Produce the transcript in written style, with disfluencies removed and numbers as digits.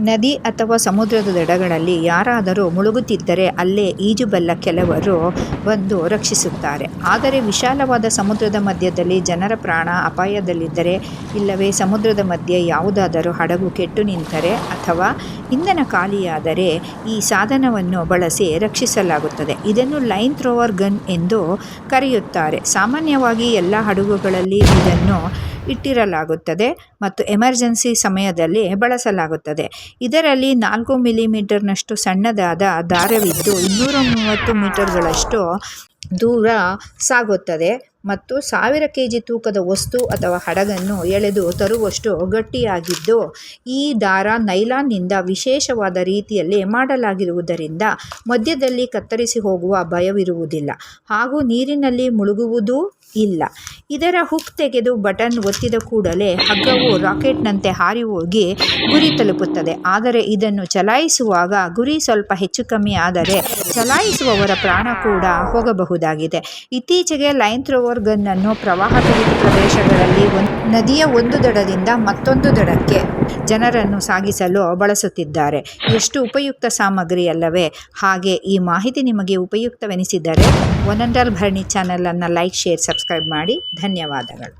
ನದಿ ಅಥವಾ ಸಮುದ್ರದ ದಡಗಳಲ್ಲಿ ಯಾರಾದರೂ ಮುಳುಗುತ್ತಿದ್ದರೆ ಅಲ್ಲೇ ಈಜುಬಲ್ಲ ಕೆಲವರು ಬಂದು ರಕ್ಷಿಸುತ್ತಾರೆ. ಆದರೆ ವಿಶಾಲವಾದ ಸಮುದ್ರದ ಮಧ್ಯದಲ್ಲಿ ಜನರ ಪ್ರಾಣ ಅಪಾಯದಲ್ಲಿದ್ದರೆ, ಇಲ್ಲವೇ ಸಮುದ್ರದ ಮಧ್ಯೆ ಯಾವುದಾದರೂ ಹಡಗು ಕೆಟ್ಟು ನಿಂತರೆ ಅಥವಾ ಇಂಧನ ಖಾಲಿಯಾದರೆ ಈ ಸಾಧನವನ್ನು ಬಳಸಿ ರಕ್ಷಿಸಲಾಗುತ್ತದೆ. ಇದನ್ನು ಲೈನ್ ಥ್ರೋವರ್ ಗನ್ ಎಂದು ಕರೆಯುತ್ತಾರೆ. ಸಾಮಾನ್ಯವಾಗಿ ಎಲ್ಲ ಹಡಗುಗಳಲ್ಲಿ ಇದನ್ನು ಇಟ್ಟಿರಲಾಗುತ್ತದೆ ಮತ್ತು ಎಮರ್ಜೆನ್ಸಿ ಸಮಯದಲ್ಲಿ ಬಳಸಲಾಗುತ್ತದೆ. ಇದರಲ್ಲಿ 4 ಮಿಲಿಮೀಟರ್ನಷ್ಟು ಸಣ್ಣದಾದ ದಾರವಿದ್ದು 230 ಮೀಟರ್ಗಳಷ್ಟು ದೂರ ಸಾಗುತ್ತದೆ ಮತ್ತು 1000 kg ತೂಕದ ವಸ್ತು ಅಥವಾ ಹಡಗನ್ನು ಎಳೆದು ತರುವಷ್ಟು ಗಟ್ಟಿಯಾಗಿದ್ದು, ಈ ದಾರ ನೈಲಾನ್ನಿಂದ ವಿಶೇಷವಾದ ರೀತಿಯಲ್ಲಿ ಮಾಡಲಾಗಿರುವುದರಿಂದ ಮಧ್ಯದಲ್ಲಿ ಕತ್ತರಿಸಿ ಹೋಗುವ ಭಯವಿರುವುದಿಲ್ಲ ಹಾಗೂ ನೀರಿನಲ್ಲಿ ಮುಳುಗುವುದೂ ಇಲ್ಲ. ಇದರ ಹುಕ್ ತೆಗೆದು ಬಟನ್ ಒತ್ತಿದ ಕೂಡಲೇ ಹಗ್ಗವು ರಾಕೆಟ್ನಂತೆ ಹಾರಿ ಹೋಗಿ ಗುರಿ ತಲುಪುತ್ತದೆ. ಆದರೆ ಇದನ್ನು ಚಲಾಯಿಸುವಾಗ ಗುರಿ ಸ್ವಲ್ಪ ಹೆಚ್ಚು ಕಮ್ಮಿ ಆದರೆ ಚಲಾಯಿಸುವವರ ಪ್ರಾಣ ಕೂಡ ಹೋಗಬಹುದಾಗಿದೆ. ಇತ್ತೀಚೆಗೆ ಲೈನ್ ಥ್ರೋವರ್ ಗನ್ ಅನ್ನು ಪ್ರವಾಹ ಪೀಡಿತ ಪ್ರದೇಶಗಳಲ್ಲಿ ನದಿಯ ಒಂದು ದಡದಿಂದ ಮತ್ತೊಂದು ದಡಕ್ಕೆ ಜನರನ್ನು ಸಾಗಿಸಲು ಬಳಸುತ್ತಿದ್ದಾರೆ. ಎಷ್ಟು ಉಪಯುಕ್ತ ಸಾಮಗ್ರಿ ಅಲ್ಲವೇ? ಹಾಗೆ ಈ ಮಾಹಿತಿ ನಿಮಗೆ ಉಪಯುಕ್ತವೆನಿಸಿದರೆ one and all Bharani channel ಅನ್ನು ಲೈಕ್, ಶೇರ್, ಸಬ್ಸ್ಕ್ರೈಬ್ ಮಾಡಿ. ಧನ್ಯವಾದಗಳು.